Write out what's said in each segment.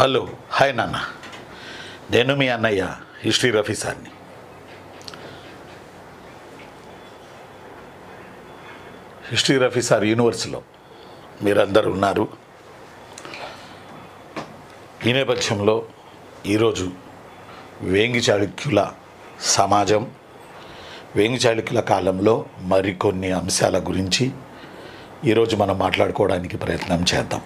Hello hi నాన్న, నేను మీ అన్నయ్య హిస్టరీ రఫీ సార్ని. హిస్టరీ రఫీ సార్ యూనివర్స్లో మీరందరూ ఉన్నారు. ఈ నేపథ్యంలో ఈరోజు వేంగి చాళుక్యుల సమాజం, వేంగి చాళుక్యుల కాలంలో మరికొన్ని అంశాల గురించి ఈరోజు మనం మాట్లాడుకోవడానికి ప్రయత్నం చేద్దాం.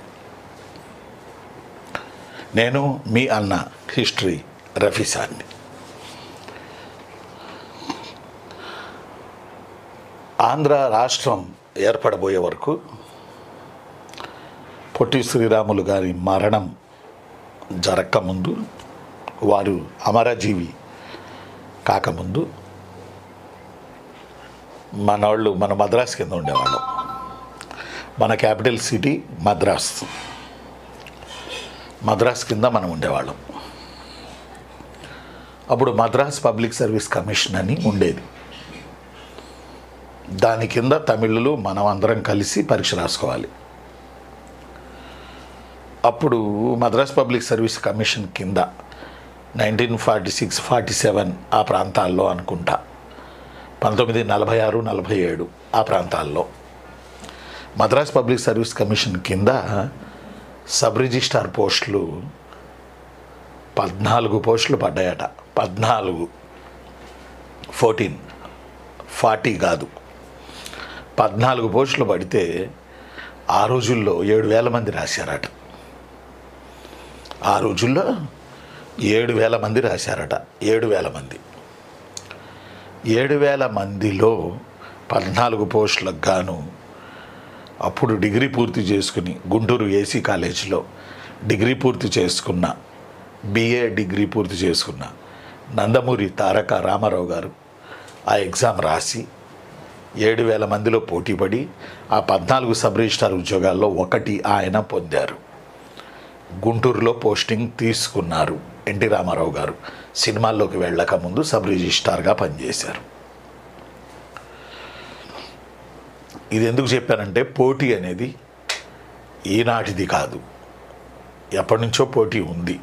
నేను మీ అన్న హిస్టరీ రఫీ సార్ని. ఆంధ్ర రాష్ట్రం ఏర్పడబోయే వరకు పొట్టి శ్రీరాములు గారి మరణం జరగకముందు, వారు అమరజీవి కాకముందు మన మద్రాస్ కింద ఉండేవాళ్ళం. మన క్యాపిటల్ సిటీ మద్రాస్ కింద మనం ఉండేవాళ్ళం. అప్పుడు మద్రాస్ పబ్లిక్ సర్వీస్ కమిషన్ అని ఉండేది. దాని కింద తమిళులు మనం అందరం కలిసి పరీక్ష రాసుకోవాలి. అప్పుడు మద్రాస్ పబ్లిక్ సర్వీస్ కమిషన్ కింద 1946-47 ఆ ప్రాంతాల్లో అనుకుంటా, 1946-47 ఆ ప్రాంతాల్లో మద్రాస్ పబ్లిక్ సర్వీస్ కమిషన్ కింద సబ్ రిజిస్ట్రార్ పోస్టులు 14 పోస్టులు పడ్డాయట. 40 కాదు, 14 పోస్టులు పడితే ఆ రోజుల్లో 7,000 మంది రాశారట. ఆ రోజుల్లో 7,000 మంది రాశారట. 7,000 మంది. 7,000 మందిలో 14 పోస్టులకు గాను అప్పుడు డిగ్రీ పూర్తి చేసుకుని గుంటూరు ఏసీ కాలేజీలో డిగ్రీ పూర్తి చేసుకున్న, బిఏ డిగ్రీ పూర్తి చేసుకున్న నందమూరి తారక రామారావు గారు ఆ ఎగ్జామ్ రాసి 7,000 మందిలో పోటీపడి ఆ 14 సబ్ రిజిస్ట్రార్ ఉద్యోగాల్లో ఒకటి ఆయన పొందారు. గుంటూరులో పోస్టింగ్ తీసుకున్నారు. ఎన్టీ రామారావు గారు సినిమాల్లోకి వెళ్ళక ముందు సబ్ రిజిస్ట్రార్గా పనిచేశారు. ఇది ఎందుకు చెప్పానంటే, పోటీ అనేది ఈనాటిది కాదు, ఎప్పటి నుంచో పోటీ ఉంది.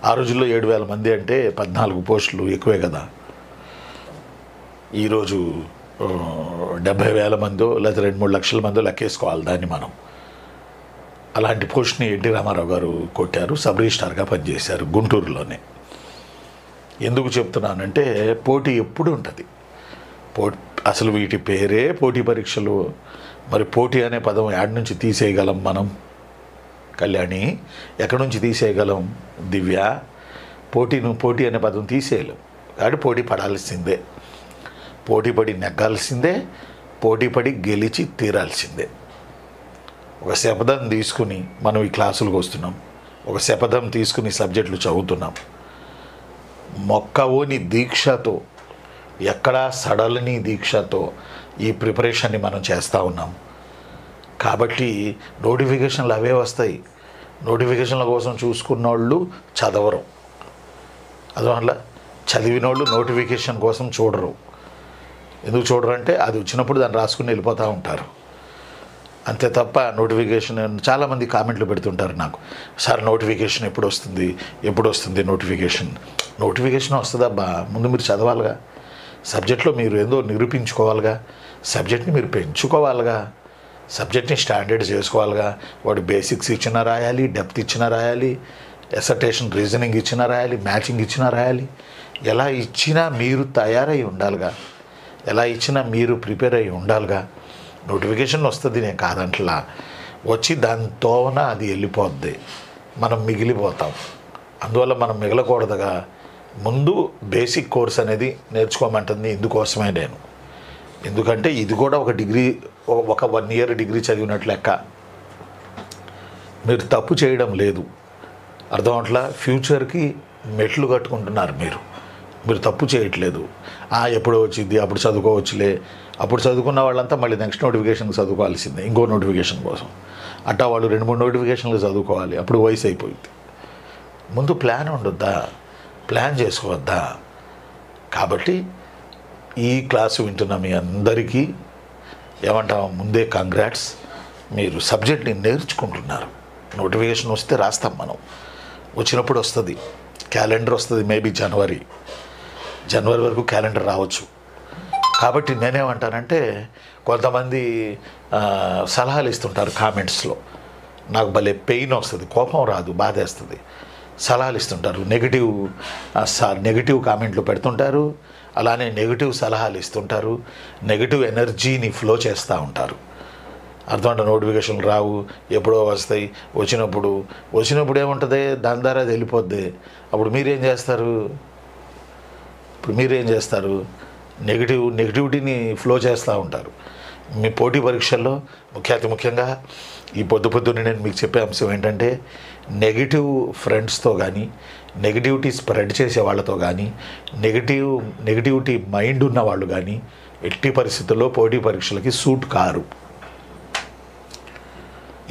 ఆ రోజుల్లో 7,000 మంది అంటే 14 పోస్టులు ఎక్కువే కదా. ఈరోజు 70,000 మందో లేదా 2-3 లక్షల మందో లెక్కేసుకోవాలి దాన్ని మనం. అలాంటి పోస్ట్ని ఎన్టీ రామారావు గారు కొట్టారు. సబ్ రిజిస్ట్రార్గా పనిచేశారు గుంటూరులోనే. ఎందుకు చెప్తున్నానంటే, పోటీ ఎప్పుడు ఉంటుంది. అసలు వీటి పేరే పోటీ పరీక్షలు. మరి పోటీ అనే పదం యాడ్ నుంచి తీసేయగలం మనం? కళ్యాణి, ఎక్కడి నుంచి తీసేయగలం? దివ్య, పోటీ అనే పదం తీసేయలేం. కాబట్టి పోటీ పడాల్సిందే, పోటీ పడి నెగ్గాల్సిందే, పోటీ పడి గెలిచి తీరాల్సిందే. ఒక శపథం తీసుకుని మనం ఈ క్లాసులకు వస్తున్నాం. ఒక శపథం తీసుకుని సబ్జెక్టులు చదువుతున్నాం. మొక్కవోని దీక్షతో, ఎక్కడా సడలని దీక్షతో ఈ ప్రిపరేషన్ని మనం చేస్తూ ఉన్నాం. కాబట్టి నోటిఫికేషన్లు అవే వస్తాయి. నోటిఫికేషన్ల కోసం చూసుకున్నోళ్ళు చదవరు. అందువల్ల చదివినోళ్ళు నోటిఫికేషన్ కోసం చూడరు. ఎందుకు చూడరు అంటే, అది వచ్చినప్పుడు దాన్ని రాసుకుని వెళ్ళిపోతూ ఉంటారు. అంతే తప్ప నోటిఫికేషన్, చాలామంది కామెంట్లు పెడుతుంటారు నాకు, సార్ నోటిఫికేషన్ ఎప్పుడు వస్తుంది నోటిఫికేషన్ వస్తుందబ్బా, ముందు మీరు చదవాలిగా. సబ్జెక్ట్లో మీరు ఏదో నిరూపించుకోవాలిగా, సబ్జెక్ట్ని మీరు పెంచుకోవాలిగా, సబ్జెక్ట్ని స్టాండర్డ్ చేసుకోవాలిగా. వాడు బేసిక్స్ ఇచ్చినా రాయాలి, డెప్త్ ఇచ్చినా రాయాలి, ఎసర్టేషన్ రీజనింగ్ ఇచ్చినా రాయాలి, మ్యాచింగ్ ఇచ్చినా రాయాలి. ఎలా ఇచ్చినా మీరు తయారై ఉండాలిగా, ఎలా ఇచ్చినా మీరు ప్రిపేర్ అయ్యి ఉండాలిగా. నోటిఫికేషన్ వస్తుంది, నేను కాదంటలా, వచ్చి దానితోన అది వెళ్ళిపోద్ది, మనం మిగిలిపోతాం. అందువల్ల మనం మిగలకూడదుగా. ముందు బేసిక్ కోర్స్ అనేది నేర్చుకోమంటుంది. ఇందుకోసమే నేను, ఎందుకంటే ఇది కూడా ఒక డిగ్రీ, ఒక 1 ఇయర్ డిగ్రీ చదివినట్లు లెక్క. మీరు తప్పు చేయడం లేదు, అర్థం అట్లా ఫ్యూచర్కి మెట్లు కట్టుకుంటున్నారు. మీరు తప్పు చేయట్లేదు. ఎప్పుడో వచ్చింది, అప్పుడు చదువుకోవచ్చులే. అప్పుడు చదువుకున్న వాళ్ళంతా మళ్ళీ నెక్స్ట్ నోటిఫికేషన్కి చదువుకోవాల్సిందే, ఇంకో నోటిఫికేషన్ కోసం. అట్టా వాళ్ళు 2-3 నోటిఫికేషన్లు చదువుకోవాలి. అప్పుడు వయసు అయిపోయింది. ముందు ప్లాన్ ఉండొద్దా? ప్లాన్ చేసుకోవద్దా? కాబట్టి ఈ క్లాసు వింటున్న మీ అందరికీ ఏమంటాం, ముందే కంగ్రాట్స్. మీరు సబ్జెక్ట్ని నేర్చుకుంటున్నారు. నోటిఫికేషన్ వస్తే రాస్తాం మనం. వచ్చినప్పుడు వస్తుంది, క్యాలెండర్ వస్తుంది. మేబీ జనవరి వరకు క్యాలెండర్ రావచ్చు. కాబట్టి నేనేమంటానంటే, కొంతమంది సలహాలు ఇస్తుంటారు కామెంట్స్లో, నాకు భలే పెయిన్ వస్తుంది, కోపం రాదు, బాధేస్తుంది. సలహాలు ఇస్తుంటారు, నెగిటివ్ కామెంట్లు పెడుతుంటారు, అలానే నెగిటివ్ సలహాలు ఇస్తుంటారు, నెగిటివ్ ఎనర్జీని ఫ్లో చేస్తూ ఉంటారు. అర్థమంటే నోటిఫికేషన్లు రావు, ఎప్పుడో వస్తాయి. వచ్చినప్పుడు ఏముంటుంది, దాని ద్వారా అది వెళ్ళిపోద్ది. అప్పుడు మీరేం చేస్తారు? నెగిటివిటీని ఫ్లో చేస్తూ ఉంటారు. మీ పోటీ పరీక్షల్లో అతి ముఖ్యంగా ఈ పొద్దున్నే నేను మీకు చెప్పే అంశం ఏంటంటే, నెగిటివ్ ఫ్రెండ్స్తో కానీ, నెగిటివిటీ స్ప్రెడ్ చేసే వాళ్ళతో కానీ, నెగిటివిటీ మైండ్ ఉన్న వాళ్ళు కానీ ఎట్టి పరిస్థితుల్లో పోటీ పరీక్షలకి సూట్ కారు.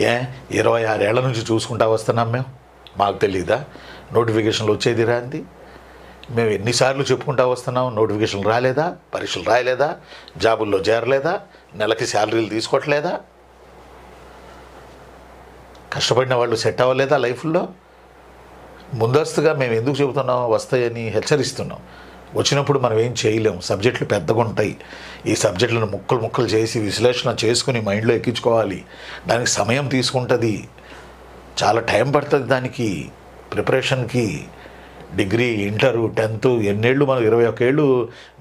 26 ఏళ్ల నుంచి చూసుకుంటా వస్తున్నాం మేము, మాకు తెలీదా నోటిఫికేషన్లు వచ్చేది రాంది? మేము ఎన్నిసార్లు చెప్పుకుంటా వస్తున్నాం, నోటిఫికేషన్లు రాలేదా, పరీక్షలు రాయలేదా, జాబుల్లో చేరలేదా, నెలకి శాలరీలు తీసుకోవట్లేదా, కష్టపడిన వాళ్ళు సెట్ అవ్వలేదా లైఫ్లో? ముందస్తుగా మేము ఎందుకు చెబుతున్నాం, వస్తాయని హెచ్చరిస్తున్నాం. వచ్చినప్పుడు మనం ఏం చేయలేము, సబ్జెక్టులు పెద్దగా ఉంటాయి. ఈ సబ్జెక్టులను ముక్కలు చేసి విశ్లేషణ చేసుకుని మైండ్లో ఎక్కించుకోవాలి. దానికి సమయం తీసుకుంటుంది, చాలా టైం పడుతుంది దానికి ప్రిపరేషన్కి. డిగ్రీ, ఇంటరు, 10th ఎన్నేళ్ళు, మనం 21 ఏళ్ళు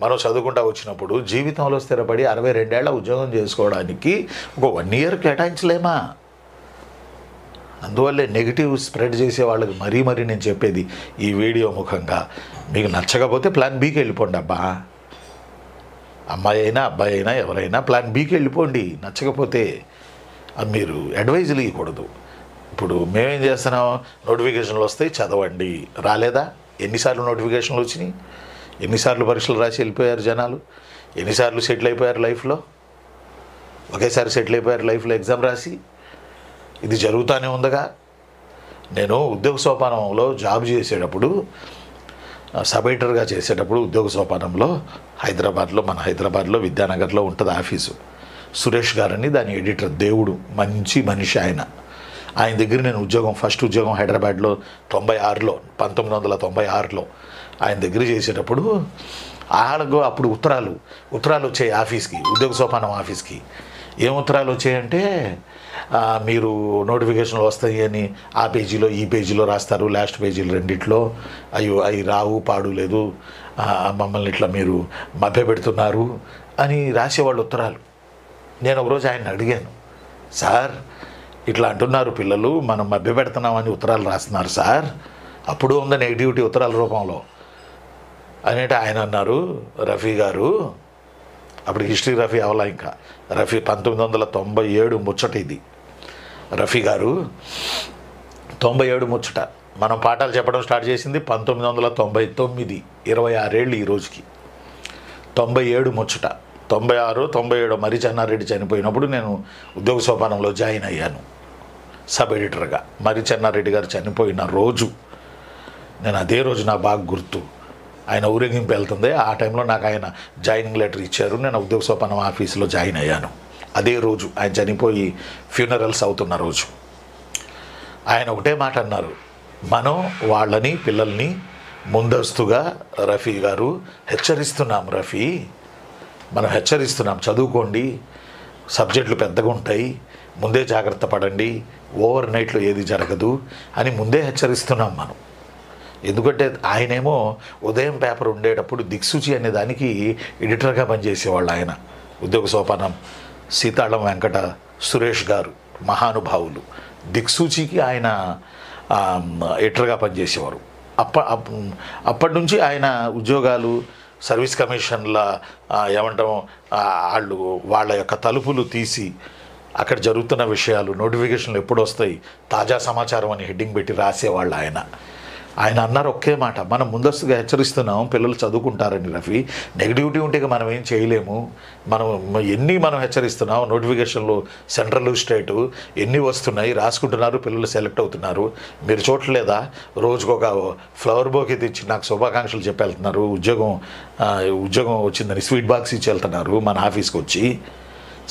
మనం చదువుకుంటా వచ్చినప్పుడు జీవితంలో స్థిరపడి 62 ఏళ్ల ఉద్యోగం చేసుకోవడానికి ఒక 1 year కేటాయించలేమా? అందువల్లే నెగిటివ్ స్ప్రెడ్ చేసే వాళ్ళకి మరీ నేను చెప్పేది ఈ వీడియో ముఖంగా, మీకు నచ్చకపోతే ప్లాన్ బీకి వెళ్ళిపోండి. అమ్మాయి అయినా అబ్బాయి అయినా ఎవరైనా ప్లాన్ బీకి వెళ్ళిపోండి. నచ్చకపోతే మీరు అడ్వైజులు ఇవ్వకూడదు. ఇప్పుడు మేమేం చేస్తున్నాం, నోటిఫికేషన్లు వస్తాయి చదవండి. రాలేదా? ఎన్నిసార్లు నోటిఫికేషన్లు వచ్చినాయి, ఎన్నిసార్లు పరీక్షలు రాసి వెళ్ళిపోయారు జనాలు, ఎన్నిసార్లు సెటిల్ అయిపోయారు లైఫ్లో, ఒకేసారి సెటిల్ అయిపోయారు లైఫ్లో ఎగ్జామ్ రాసి. ఇది జరుగుతూనే ఉందగా. నేను ఉద్యోగ సోపానంలో జాబ్ చేసేటప్పుడు, సబ్ ఎడిటర్గా చేసేటప్పుడు ఉద్యోగ సోపానంలో మన హైదరాబాద్లో విద్యానగర్లో ఉంటుంది ఆఫీసు. సురేష్ గారని దాని ఎడిటర్, దేవుడు, మంచి మనిషి ఆయన దగ్గర నేను ఫస్ట్ ఉద్యోగం హైదరాబాద్లో 1996లో ఆయన దగ్గర చేసేటప్పుడు అప్పుడు ఉత్తరాలు వచ్చాయి ఆఫీస్కి, ఉద్యోగ సోపానం ఆఫీస్కి. ఏం ఉత్తరాలు వచ్చాయంటే, మీరు నోటిఫికేషన్లు వస్తాయి అని ఆ పేజీలో ఈ పేజీలో రాస్తారు, లాస్ట్ పేజీలు రెండిట్లో అవి రావు, పాడు లేదు, మమ్మల్ని ఇట్లా మీరు మభ్యపెడుతున్నారు అని రాసేవాళ్ళు ఉత్తరాలు. నేను ఒకరోజు ఆయన అడిగాను, సార్ ఇట్లా అంటున్నారు పిల్లలు, మనం మభ్యపెడుతున్నామని ఉత్తరాలు రాస్తున్నారు సార్, అప్పుడు ఉంది నెగిటివిటీ ఉత్తరాల రూపంలో అనేటి. ఆయన అన్నారు, రఫీ గారు, అప్పుడు హిస్టరీ రఫీ అవలా, ఇంకా రఫీ 1997 ముచ్చట ఇది. రఫీ గారు 97 ముచ్చట. మనం పాఠాలు చెప్పడం స్టార్ట్ చేసింది 1999, 26 ఏళ్ళు ఈ రోజుకి. 97 ముచ్చట. 96, 97 మరి చెన్నారెడ్డి చనిపోయినప్పుడు నేను ఉద్యోగ సోపానంలో జాయిన్ అయ్యాను సబ్ ఎడిటర్గా. మరి చెన్నారెడ్డి గారు చనిపోయిన రోజు, నేను అదే రోజు నాకు బాగా గుర్తు, ఆయన ఊరేగింపు వెళ్తుంది. ఆ టైంలో నాకు ఆయన జాయినింగ్ లెటర్ ఇచ్చారు, నేను ఉద్యోగ సోపానం ఆఫీసులో జాయిన్ అయ్యాను. అదే రోజు ఆయన చనిపోయి ఫ్యూనరల్స్ అవుతున్న రోజు. ఆయన ఒకటే మాట అన్నారు, మనం వాళ్ళని పిల్లల్ని ముందస్తుగా రఫీ గారు హెచ్చరిస్తున్నాం, మనం హెచ్చరిస్తున్నాం, చదువుకోండి, సబ్జెక్టులు పెద్దగా ఉంటాయి, ముందే జాగ్రత్త పడండి, ఓవర్ నైట్లో ఏది జరగదు అని ముందే హెచ్చరిస్తున్నాం మనం. ఎందుకంటే ఆయనేమో ఉదయం పేపర్ ఉండేటప్పుడు దిక్సూచి అనే దానికి ఎడిటర్గా పనిచేసేవాళ్ళు ఆయన. ఉద్యోగ సోపానం సీతాళం వెంకట సురేష్ గారు మహానుభావులు. దిక్సూచికి ఆయన ఎడిటర్గా పనిచేసేవారు. అప్పటి నుంచి ఆయన ఉద్యోగాలు, సర్వీస్ కమిషన్ల ఏమంటాం, వాళ్ళ యొక్క తలుపులు తీసి అక్కడ జరుగుతున్న విషయాలు, నోటిఫికేషన్లు ఎప్పుడు వస్తాయి, తాజా సమాచారం అని హెడ్డింగ్ పెట్టి రాసేవాళ్ళు ఆయన అన్నారు ఒకే మాట, మనం ముందస్తుగా హెచ్చరిస్తున్నాం పిల్లలు చదువుకుంటారని. రఫీ, నెగిటివిటీ ఉంటే మనం ఏం చేయలేము. మనం హెచ్చరిస్తున్నాం, నోటిఫికేషన్లు సెంట్రల్ స్టేటు ఎన్ని వస్తున్నాయి, రాసుకుంటున్నారు, పిల్లలు సెలెక్ట్ అవుతున్నారు, మీరు చూడలేదా? రోజుకొక ఫ్లవర్ బోకే తెచ్చి నాకు శుభాకాంక్షలు చెప్పి వెళ్తున్నారు, ఉద్యోగం వచ్చిందని స్వీట్ బాక్స్ ఇచ్చి వెళ్తున్నారు మన ఆఫీస్కి వచ్చి,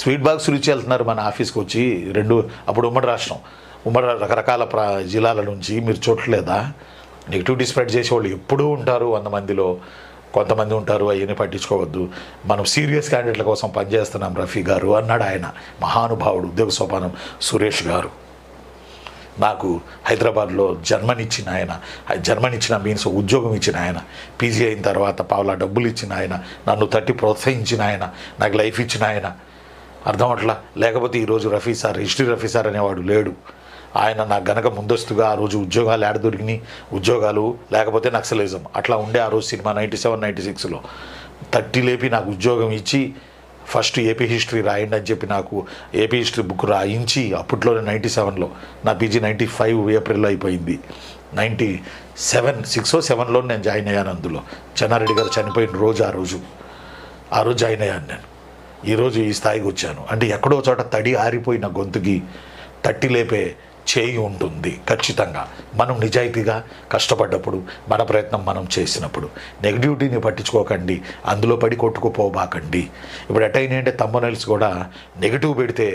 స్వీట్ బాక్సులు ఇచ్చి వెళ్తున్నారు మన ఆఫీస్కి వచ్చి. అప్పుడు ఉమ్మడి రాష్ట్రం, ఉమ్మడి రకరకాల జిల్లాల నుంచి మీరు చూడలేదా? నెగిటివిటీ స్ప్రెడ్ చేసేవాళ్ళు ఎప్పుడూ ఉంటారు, 100 మందిలో కొంతమంది ఉంటారు, అవన్నీ పట్టించుకోవద్దు. మనం సీరియస్ క్యాండిడేట్ల కోసం పనిచేస్తున్నాం రఫీ గారు అన్నాడు ఆయన. మహానుభావుడు, ఉద్యోగ సోపానం సురేష్ గారు. నాకు హైదరాబాద్లో జన్మనిచ్చిన ఆయన, జన్మనిచ్చిన మీన్స్ ఉద్యోగం ఇచ్చిన ఆయన, పీజీ అయిన తర్వాత పావులా డబ్బులు ఇచ్చిన ఆయన, నన్ను తట్టి ప్రోత్సహించిన ఆయన, నాకు లైఫ్ ఇచ్చిన ఆయన. అర్థం అట్లా. లేకపోతే ఈరోజు Rafi sir, history Rafi sir అనేవాడు లేడు. ఆయన నాకు గనక ముందస్తుగా ఆ రోజు ఉద్యోగాలు ఏడ దొరికినాయి, ఉద్యోగాలు లేకపోతే నక్సలిజం అట్లా ఉండే ఆ రోజు సినిమా 97, 96లో తట్టి లేపి నాకు ఉద్యోగం ఇచ్చి ఫస్ట్ ఏపీ హిస్టరీ రాయండి అని చెప్పి నాకు ఏపీ హిస్టరీ బుక్ రాయించి అప్పట్లోనే 97లో నా పీజీ 95 ఏప్రిల్లో అయిపోయింది. 97, 6 or 7లో నేను జాయిన్ అయ్యాను. అందులో చెన్నారెడ్డి గారు చనిపోయిన రోజు ఆ రోజు జాయిన్ అయ్యాను నేను. ఈరోజు ఈ స్థాయికి వచ్చాను అంటే ఎక్కడో చోట తడి ఆరిపోయిన గొంతుకి తట్టి లేపే చేయి ఉంటుంది ఖచ్చితంగా. మనం నిజాయితీగా కష్టపడ్డప్పుడు, మన ప్రయత్నం మనం చేసినప్పుడు. నెగిటివిటీని పట్టించుకోకండి, అందులో పడి కొట్టుకుపోబాకండి. ఇప్పుడు ఎట్టయినాయంటే తమ్మునెల్స్ కూడా నెగిటివ్ పెడితే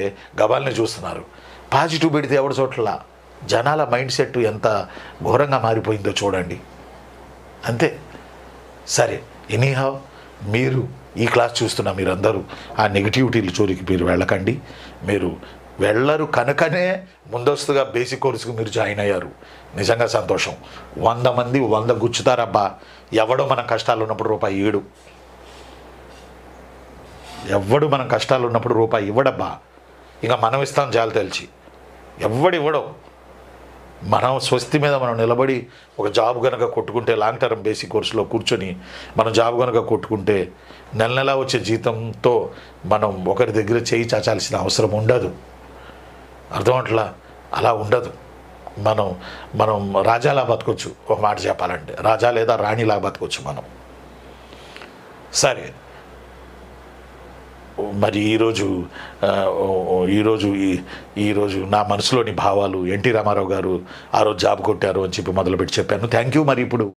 గబాల్ని చూస్తున్నారు, పాజిటివ్ పెడితే ఎవరి చోట్ల జనాల మైండ్ సెట్ ఎంత ఘోరంగా మారిపోయిందో చూడండి. అంతే. సరే, ఎనీహౌ మీరు ఈ క్లాస్ చూస్తున్న మీరందరూ ఆ నెగిటివిటీల చోరికి మీరు వెళ్ళకండి. మీరు వెళ్ళరు కనుకనే ముందస్తుగా బేసిక్ కోర్సుకు మీరు జాయిన్ అయ్యారు. నిజంగా సంతోషం. 100 మంది 100 గుచ్చుతారబ్బా. ఎవడో మనం కష్టాలు ఉన్నప్పుడు రూపాయి ఇవ్వడు. ఎవడు మనం కష్టాలు ఉన్నప్పుడు రూపాయి ఇవ్వడబ్బా. ఇంకా మనం ఇస్తాం జాలి తెలిసి. ఇవ్వడం మనం స్వస్తి మీద మనం నిలబడి ఒక జాబ్ కనుక కొట్టుకుంటే, లాంగ్ టర్మ్ బేసిక్ కోర్సులో కూర్చొని మనం జాబ్ కనుక కొట్టుకుంటే నెల వచ్చే జీతంతో మనం ఒకరి దగ్గర చేయి చాచాల్సిన అవసరం ఉండదు. అర్థం అట్లా అలా ఉండదు. మనం రాజాలా బతకొచ్చు. ఒక మాట చెప్పాలంటే రాజా లేదా రాణిలా బతకొచ్చు మనం. సరే, మరి ఈరోజు నా మనసులోని భావాలు ఎన్టీ రామారావు గారు ఆ రోజు జాబ్ కొట్టారు అని చెప్పి మొదలుపెట్టి చెప్పాను. Thank you. మరి ఇప్పుడు